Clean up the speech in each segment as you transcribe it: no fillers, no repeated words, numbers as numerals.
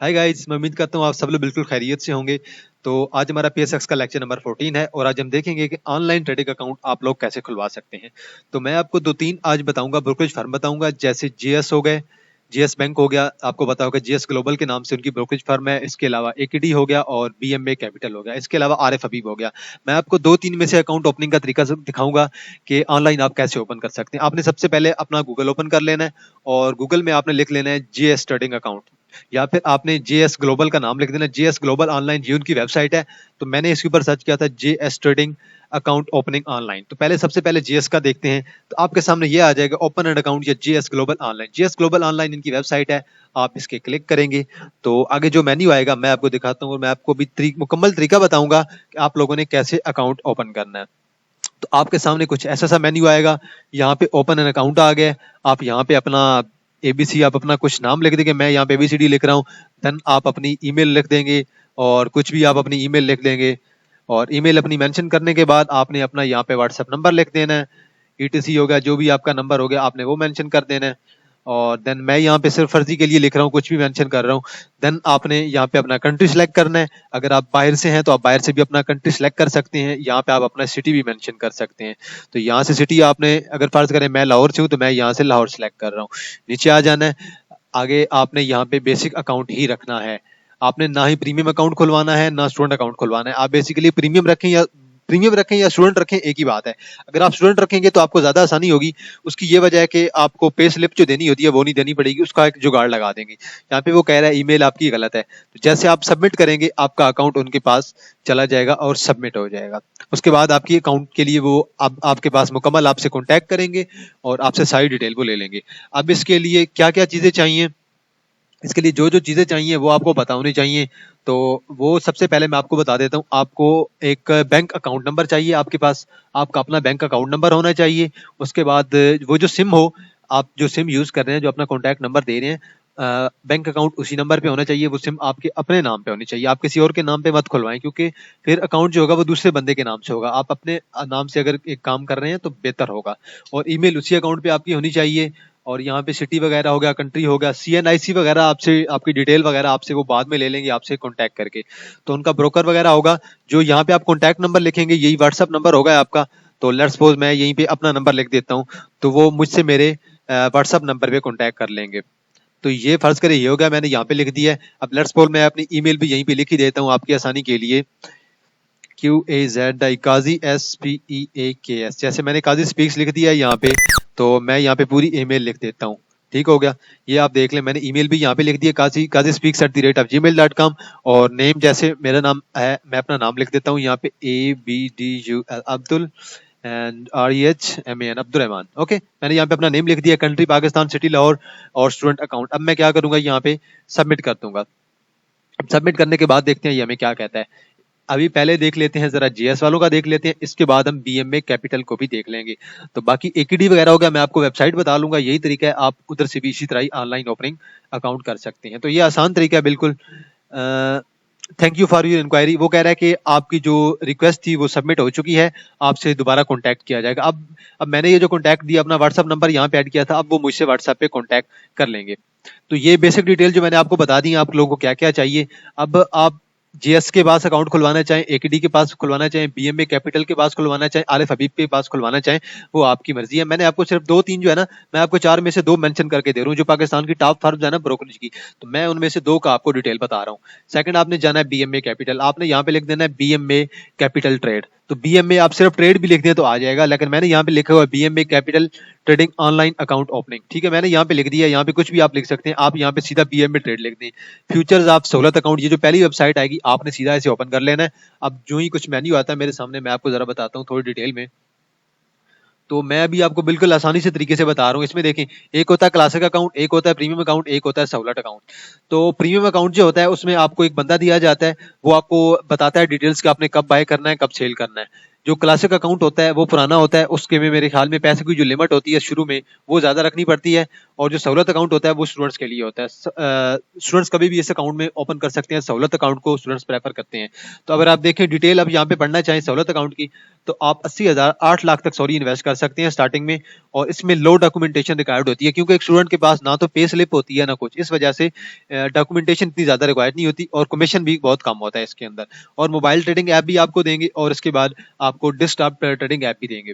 Hi guys, मैं उम्मीद करता हूँ आप सब लोग बिल्कुल खैरियत से होंगे। तो आज हमारा पीएसएक्स का लेक्चर नंबर 14 है और आज हम देखेंगे कि ऑनलाइन ट्रेडिंग अकाउंट आप लोग कैसे खुलवा सकते हैं। तो मैं आपको दो तीन आज बताऊंगा, ब्रोकरेज फर्म बताऊंगा, जैसे जीएस हो गए, जीएस बैंक हो गया, आपको पता होगा जीएस ग्लोबल के नाम से उनकी ब्रोकरेज फर्म है। इसके अलावा एकेडी हो गया और बीएमए कैपिटल हो गया। इसके अलावा आरएफ हबीब हो गया। मैं आपको दो तीन में से अकाउंट ओपनिंग का तरीका दिखाऊंगा कि ऑनलाइन आप कैसे ओपन कर सकते हैं। आपने सबसे पहले अपना गूगल ओपन कर लेना है और गूगल में आपने लिख लेना है जीएस ट्रेडिंग अकाउंट, या फिर आपने जेएस ग्लोबल का नाम लिख देना। जेएस ग्लोबल ऑनलाइन ये उनकी वेबसाइट है। तो मैंने इसके ऊपर सर्च किया था JS trading account opening online. तो पहले सबसे पहले जेएस का देखते हैं। तो आपके सामने ये आ जाएगा ओपन एन अकाउंट या JS global online. JS global online इनकी वेबसाइट है। आप इसके क्लिक करेंगे तो आगे जो मेन्यू आएगा मैं आपको दिखाता हूँ और मैं आपको भी मुकम्मल तरीका बताऊंगा कि आप लोगों ने कैसे अकाउंट ओपन करना है। तो आपके सामने कुछ ऐसा सा मेन्यू आएगा। यहाँ पे ओपन एन अकाउंट आ गया। आप यहाँ पे अपना एबीसी, आप अपना कुछ नाम लिख देंगे। मैं यहाँ पे एबीसीडी लिख रहा हूँ। देन आप अपनी ईमेल लिख देंगे और कुछ भी आप अपनी ईमेल लिख देंगे। और ईमेल अपनी मेंशन करने के बाद आपने अपना यहाँ पे व्हाट्सएप नंबर लिख देना है। ईटीसी हो गया, जो भी आपका नंबर हो गया आपने वो मेंशन कर देना है। और देन मैं यहाँ पे सिर्फ फर्जी के लिए लिख रहा हूँ, कुछ भी मेंशन कर रहा हूँ। देन आपने यहाँ पे अपना कंट्री सेलेक्ट करना है। अगर आप बाहर से हैं तो आप बाहर से भी अपना कंट्री सेलेक्ट कर सकते हैं। यहाँ पे आप अपना सिटी भी मेंशन कर सकते हैं। तो यहाँ से सिटी आपने, अगर फर्ज करें मैं लाहौर से हूँ तो मैं यहाँ से लाहौर सेलेक्ट कर रहा हूँ। नीचे आ जाना है। आगे आपने यहाँ पे बेसिक अकाउंट ही रखना है। आपने ना ही प्रीमियम अकाउंट खुलवाना है ना स्टूडेंट अकाउंट खुलवाना है। आप बेसिकली प्रीमियम रखें या स्टूडेंट रखें, एक ही बात है। अगर आप स्टूडेंट रखेंगे तो आपको ज्यादा आसानी होगी। उसकी ये वजह है कि आपको पे स्लिप जो देनी होती है वो नहीं देनी पड़ेगी, उसका एक जुगाड़ लगा देंगे। यहाँ पे वो कह रहा है ईमेल आपकी गलत है, तो जैसे आप सबमिट करेंगे आपका अकाउंट उनके पास चला जाएगा और सबमिट हो जाएगा। उसके बाद आपकी अकाउंट के लिए वो आपके पास मुकम्मल आपसे कॉन्टैक्ट करेंगे और आपसे सारी डिटेल वो ले लेंगे। अब इसके लिए क्या क्या चीजें चाहिए, इसके लिए जो जो चीजें चाहिए वो आपको पता होनी चाहिए। तो वो सबसे पहले मैं आपको बता देता हूँ। आपको एक बैंक अकाउंट नंबर चाहिए आपके पास। आपका अपना बैंक अकाउंट नंबर होना चाहिए। उसके बाद वो जो सिम हो, आप जो सिम यूज कर रहे हैं, जो अपना कॉन्टैक्ट नंबर दे रहे हैं, बैंक अकाउंट उसी नंबर पे होना चाहिए। वो सिम आपके अपने नाम पे होनी चाहिए। आप किसी और के नाम पे मत खुलवाएं, क्योंकि फिर अकाउंट जो होगा वो दूसरे बंदे के नाम से होगा। आप अपने नाम से अगर एक काम कर रहे हैं तो बेहतर होगा। और ईमेल उसी अकाउंट पे आपकी होनी चाहिए। और यहाँ पे सिटी वगैरह हो गया, कंट्री हो गया, सीएनआईसी वगैरह आपसे, आपकी डिटेल वगैरह आपसे वो बाद में ले लेंगे आपसे कांटेक्ट करके। तो उनका ब्रोकर वगैरह होगा। जो यहाँ पे आप कांटेक्ट नंबर लिखेंगे यही व्हाट्सएप नंबर होगा आपका। तो लेट्स सपोज मैं यहीं पे अपना नंबर लिख देता हूँ, तो वो मुझसे मेरे व्हाट्सएप नंबर पे कांटेक्ट कर लेंगे। तो ये फर्ज करें ये हो गया, मैंने यहाँ पे लिख दिया है। अब लेट्स सपोज मैं अपनी ईमेल भी यहीं पे लिख ही देता हूँ आपकी आसानी के लिए। QAZI काजी SPEAKS, जैसे मैंने काजी स्पीक्स लिख दिया है यहाँ पे। तो मैं यहाँ पे पूरी ईमेल लिख देता हूँ। ठीक हो गया। ये आप देख लें, मैंने ईमेल भी यहाँ पे लिख दिया, काजी स्पीक्स @gmail.com। और नेम जैसे मेरा नाम है, मैं अपना नाम लिख देता हूँ यहाँ पे ABDUL Abdul and REHMAN Abdul Rahman. Okay, मैंने यहाँ पे अपना नेम लिख दिया। कंट्री पाकिस्तान, सिटी लाहौर और स्टूडेंट अकाउंट। अब मैं क्या करूंगा, यहाँ पे सबमिट कर दूंगा। सबमिट करने के बाद देखते हैं ये हमें क्या कहता है। अभी पहले देख लेते हैं जरा जीएस वालों का देख लेते हैं, इसके बाद हम बीएमए कैपिटल को भी देख लेंगे। तो बाकी एकेडी वगैरह होगा, मैं आपको वेबसाइट बता लूंगा, यही तरीका है। आप उधर से भी इसी तरह ही ऑनलाइन ओपनिंग अकाउंट कर सकते हैं। तो ये आसान तरीका है बिल्कुल। Thank you for your inquiry. वो कह रहा है कि आपकी जो रिक्वेस्ट थी वो सबमिट हो चुकी है, आपसे दोबारा कॉन्टैक्ट किया जाएगा। अब मैंने ये जो कॉन्टैक्ट दिया, अपना व्हाट्सएप नंबर यहाँ पे ऐड किया था, अब वो मुझसे व्हाट्सएप पे कॉन्टैक्ट कर लेंगे। तो ये बेसिक डिटेल जो मैंने आपको बता दी है, आप लोगों को क्या क्या चाहिए। अब आप जीएस के पास अकाउंट खुलवाना चाहें, एकेडी के पास खुलवाना चाहें, बीएमए कैपिटल के पास खुलवाना चाहें, आरिफ हबीब के पास खुलवाना चाहें, वो आपकी मर्जी है। मैंने आपको सिर्फ दो तीन जो है ना, मैं आपको चार में से दो मेंशन करके दे रहा हूँ, जो पाकिस्तान की टॉप फर्म है ना ब्रोकरेज की। तो मैं उनमें से दो का आपको डिटेल बता रहा हूँ। सेकंड, आपने जाना है बीएमए कैपिटल। आपने यहाँ पे लिख देना है बीएमए कैपिटल ट्रेड। तो बीएमए आप सिर्फ ट्रेड भी लिख दें तो आ जाएगा, लेकिन मैंने यहाँ पे लिखा हुआ है BMA capital trading online account opening. ठीक है, मैंने यहाँ पे लिख दिया। यहाँ पे कुछ भी आप लिख सकते हैं। आप यहाँ पे सीधा बीएमए ट्रेड लिख दें। फ्यूचर्स आप सहूलत अकाउंट, ये जो पहली वेबसाइट आएगी आपने सीधा ऐसे ओपन कर लेना है। अब जो ही कुछ मेन्यू आता है मेरे सामने, मैं आपको जरा बताता हूँ थोड़ी डिटेल में। तो मैं अभी आपको बिल्कुल आसानी से तरीके से बता रहा हूँ। इसमें देखें, एक होता है क्लासिक अकाउंट, एक होता है प्रीमियम अकाउंट, एक होता है सहूलत अकाउंट। तो प्रीमियम अकाउंट जो होता है उसमें आपको एक बंदा दिया जाता है, वो आपको बताता है डिटेल्स कि आपने कब बाय करना है, कब सेल करना है। जो क्लासिक अकाउंट होता है वो पुराना होता है, उसके में मेरे ख्याल में पैसे की जो लिमिट होती है शुरू में वो ज्यादा रखनी पड़ती है, और जो सहूलत अकाउंट होता है वो स्टूडेंट्स के लिए होता है। स्टूडेंट्स कभी भी इस अकाउंट में ओपन कर सकते हैं, सहूलत अकाउंट को स्टूडेंट्स प्रेफर करते हैं। तो अगर आप देखें डिटेल अब यहाँ पे पढ़ना चाहें सहूलत अकाउंट की, तो आप 80,000 8 लाख तक इन्वेस्ट कर सकते हैं स्टार्टिंग में, और इसमें लो डॉक्यूमेंटेशन रिक्वायर्ड होती है, क्योंकि एक स्टूडेंट के पास ना तो पे स्लिप होती है ना कुछ, इस वजह से डॉक्यूमेंटेशन इतनी ज्यादा रिक्वायर्ड नहीं होती, और कमीशन भी बहुत कम होता है इसके अंदर। और मोबाइल ट्रेडिंग ऐप भी आपको देंगे, और इसके बाद आपको डेस्कटॉप ट्रेडिंग ऐप भी देंगे।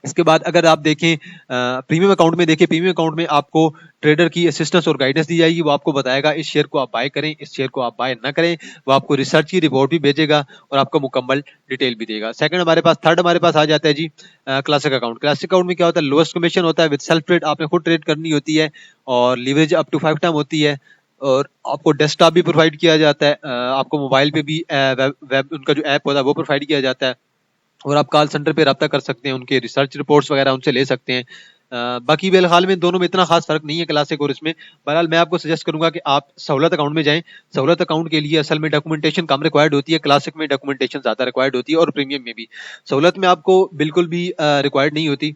इसके बाद अगर आप देखें प्रीमियम अकाउंट में, देखिए प्रीमियम अकाउंट में आपको ट्रेडर की असिस्टेंस और गाइडेंस दी जाएगी। वो आपको बताएगा इस शेयर को आप बाय करें, इस शेयर को आप बाय ना करें। वो आपको रिसर्च की रिपोर्ट भी भेजेगा और आपको मुकम्मल डिटेल भी देगा। सेकंड हमारे पास, थर्ड हमारे पास आ जाता है जी क्लासिक अकाउंट। क्लासिक अकाउंट में क्या होता है, लोएस्ट कमीशन होता है विद सेल्फ ट्रेड, आपने खुद ट्रेड करनी होती है, और लीवरेज अप टू 5 टाइम होती है, और आपको डेस्कटॉप भी प्रोवाइड किया जाता है, आपको मोबाइल पे भी वेब उनका जो ऐप होता है वो प्रोवाइड किया जाता है, और आप कॉल सेंटर पे रब्ता कर सकते हैं, उनके रिसर्च रिपोर्ट्स वगैरह उनसे ले सकते हैं। बाकी फिलहाल में दोनों में इतना खास फर्क नहीं है क्लासिक और इसमें। बहरहाल मैं आपको सजेस्ट करूंगा कि आप सहूलत अकाउंट में जाएं। सहूलत अकाउंट के लिए असल में डॉक्यूमेंटेशन कम रिक्वायर्ड होती है, क्लासिक में डॉक्यूमेंटेशन ज्यादा रिक्वायर्ड होती है, और प्रीमियम में भी। सहूलत में आपको बिल्कुल भी रिक्वायर्ड नहीं होती,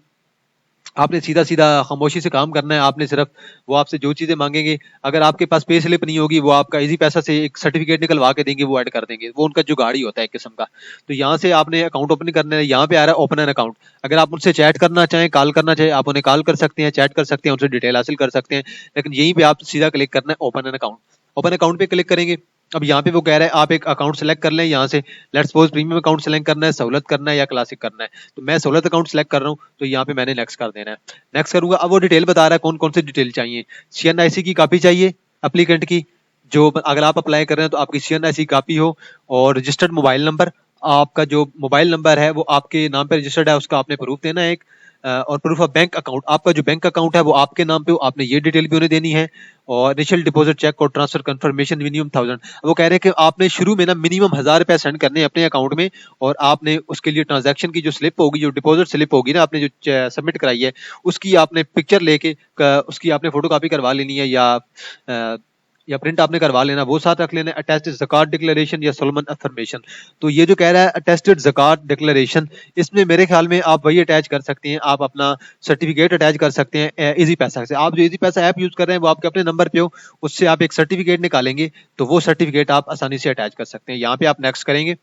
आपने सीधा सीधा खामोशी से काम करना है। आपने सिर्फ, वो आपसे जो चीजें मांगेंगे, अगर आपके पास पे स्लिप नहीं होगी, वो आपका इजी पैसा से एक सर्टिफिकेट निकलवा के देंगे, वो ऐड कर देंगे, वो उनका जुगाड़ ही होता है एक किस्म का। तो यहाँ से आपने अकाउंट ओपन करना है, यहाँ पे आ रहा है ओपन एन अकाउंट। अगर आप उनसे चैट करना चाहें, कॉल करना चाहें, आप उन्हें कॉल कर सकते हैं, चैट कर सकते हैं, उनसे डिटेल हासिल कर सकते हैं, लेकिन यहीं पे आप सीधा क्लिक करना है open an account. Open account पे क्लिक करेंगे, अब यहाँ पे वो कह रहा है आप एक अकाउंट सेलेक्ट कर लें। यहाँ से let's suppose premium account select करना है, सहूलत करना है या क्लासिक करना है, तो मैं सहूलत अकाउंट सेलेक्ट कर रहा हूँ, तो यहाँ पे मैंने नेक्स्ट कर देना है। नेक्स्ट करूंगा, अब वो डिटेल बता रहा है कौन कौन सी डिटेल चाहिए। CNIC की कॉपी चाहिए एप्लीकेंट की, जो अगर आप अप्लाई कर रहे हैं तो आपकी CNIC कॉपी हो, और रजिस्टर्ड मोबाइल नंबर, आपका जो मोबाइल नंबर है वो आपके नाम पे रजिस्टर्ड है, उसका आपने प्रूफ देना है एक, और प्रूफ ऑफ बैंक अकाउंट, आपका जो बैंक अकाउंट है वो आपके नाम पे हो, आपने ये डिटेल भी उन्हें देनी है, और इनिशियल डिपॉजिट चेक और ट्रांसफर कंफर्मेशन मिनिमम 1000। वो कह रहे हैं कि आपने शुरू में ना मिनिमम 1000 रुपए सेंड करने हैं अपने अकाउंट में, और आपने उसके लिए ट्रांजैक्शन की जो स्लिप होगी, जो डिपॉजिट स्लिप होगी ना आपने जो सबमिट कराई है, उसकी आपने पिक्चर लेके उसकी आपने फोटो कॉपी करवा लेनी है, या प्रिंट आपने करवा लेना, वो साथ रख लेना। अटेस्टेड ज़कात डिक्लेरेशन या सोलमन अफर्मेशन, तो ये जो कह रहा है अटेस्टेड ज़कात डिक्लेरेशन, इसमें मेरे ख्याल में आप वही अटैच कर सकते हैं, आप अपना सर्टिफिकेट अटैच कर सकते हैं इजी पैसा से। आप जो इजी पैसा ऐप यूज कर रहे हैं वो आपके अपने नंबर पे हो, उससे आप एक सर्टिफिकेट निकालेंगे, तो वो सर्टिफिकेट आप आसानी से अटैच कर सकते हैं। यहाँ पे आप नेक्स्ट करेंगे,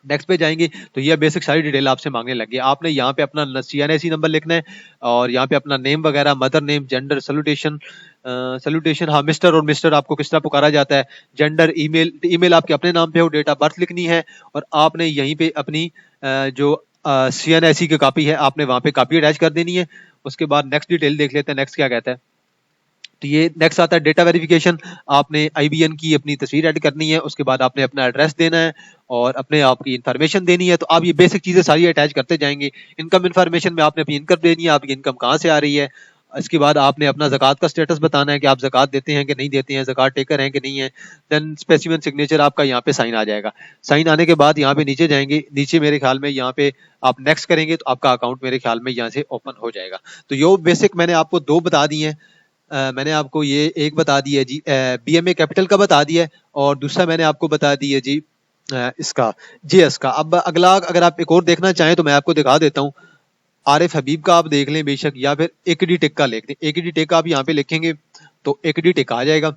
नेक्स्ट पे जाएंगे तो ये बेसिक सारी डिटेल आपसे मांगने लगी। आपने यहाँ पे अपना CNIC नंबर लिखना है, और यहाँ पे अपना नेम वगैरह, मदर नेम, जेंडर, सल्यूटेशन, हाँ मिस्टर और मिस्टर आपको किस तरह पुकारा जाता है, जेंडर, ईमेल, ईमेल आपके अपने नाम पे हो, डेट ऑफ बर्थ लिखनी है, और आपने यहीं पे अपनी जो CNIC की कॉपी है आपने वहाँ पे कॉपी अटैच कर देनी है। उसके बाद नेक्स्ट डिटेल देख लेते हैं, नेक्स्ट क्या कहता है। तो ये नेक्स्ट आता है डेटा वेरिफिकेशन, आपने IBN की अपनी तस्वीर ऐड करनी है, उसके बाद आपने अपना एड्रेस देना है, और अपने आपकी इन्फॉर्मेशन देनी है। तो आप ये बेसिक चीजें सारी अटैच करते जाएंगे। इनकम इन्फॉर्मेशन में आपने अपनी इनकम देनी है, आपकी इनकम कहाँ से आ रही है। इसके बाद आपने अपना ज़कात का स्टेटस बताना है कि आप ज़कात देते हैं कि नहीं देते हैं, ज़कात टेकर हैं कि नहीं है। देन स्पेसिफिक सिग्नेचर आपका यहाँ पे साइन आ जाएगा। साइन आने के बाद यहाँ पे नीचे जाएंगे, नीचे मेरे ख्याल में यहाँ पे आप नेक्स्ट करेंगे तो आपका अकाउंट मेरे ख्याल में यहाँ से ओपन हो जाएगा। तो यो बेसिक मैंने आपको 2 बता दी है। मैंने आपको ये एक बता दी है जी, BMA कैपिटल का बता दिया है, और दूसरा मैंने आपको बता दी है जी इसका JS का। अब अगला अगर आप एक और देखना चाहें तो मैं आपको दिखा देता हूँ। आरिफ हबीब का आप देख लें बेशक, या फिर AKD टेक का लिख दें। AKD टेक का आप यहाँ पे लिखेंगे तो AKD टेक आ जाएगा।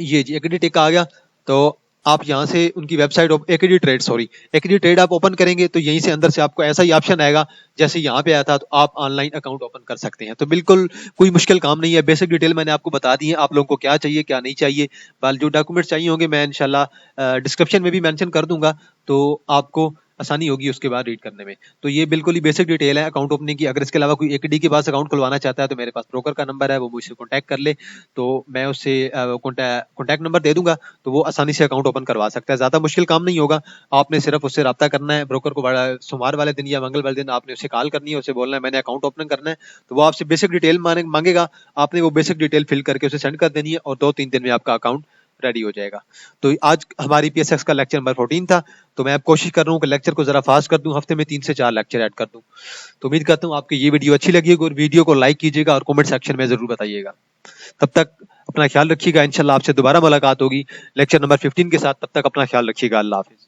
ये जी AKD टेक आ गया, तो आप यहाँ से उनकी वेबसाइट AKD ट्रेड आप ओपन करेंगे तो यहीं से अंदर से आपको ऐसा ही ऑप्शन आएगा जैसे यहाँ पे आया था, तो आप ऑनलाइन अकाउंट ओपन कर सकते हैं। तो बिल्कुल कोई मुश्किल काम नहीं है, बेसिक डिटेल मैंने आपको बता दी है, आप लोगों को क्या चाहिए क्या नहीं चाहिए। बाल जो डॉक्यूमेंट्स चाहिए होंगे मैं इंशाल्लाह डिस्क्रिप्शन में भी मेंशन कर दूंगा, तो आपको आसानी होगी उसके बाद रीड करने में। तो ये बिल्कुल ही बेसिक डिटेल है अकाउंट ओपनिंग की। अगर इसके अलावा कोई AKD के पास अकाउंट खुलवाना चाहता है तो मेरे पास ब्रोकर का नंबर है, वो मुझसे कॉन्टैक्ट कर ले, तो मैं उससे कॉन्टैक्ट नंबर दे दूंगा, तो वो आसानी से अकाउंट ओपन करवा सकता है। ज्यादा मुश्किल काम नहीं होगा, आपने सिर्फ उससे रब्ता करना है। ब्रोकर को सोमवार वाले दिन या मंगल वाले दिन आपने उससे कॉल करनी है, उससे बोलना है मैंने अकाउंट ओपन करना है, तो वो आपसे बेसिक डिटेल मांगेगा, आपने वो बेसिक डिटेल फिल करके उसे सेंड कर देनी है, और 2-3 दिन में आपका अकाउंट रेडी हो जाएगा। तो आज हमारी PSX का लेक्चर नंबर 14 था। तो मैं अब कोशिश कर रहा हूँ कि लेक्चर को जरा फास्ट कर दूं, हफ्ते में 3 से 4 लेक्चर ऐड कर दूं। तो उम्मीद करता हूँ आपको ये वीडियो अच्छी लगी होगी, और वीडियो को लाइक कीजिएगा और कमेंट सेक्शन में जरूर बताइएगा। तब तक अपना ख्याल रखिएगा, इंशाल्लाह आपसे दोबारा मुलाकात होगी लेक्चर नंबर 15 के साथ। तब तक अपना ख्याल रखिएगा, अल्लाह हाफिज।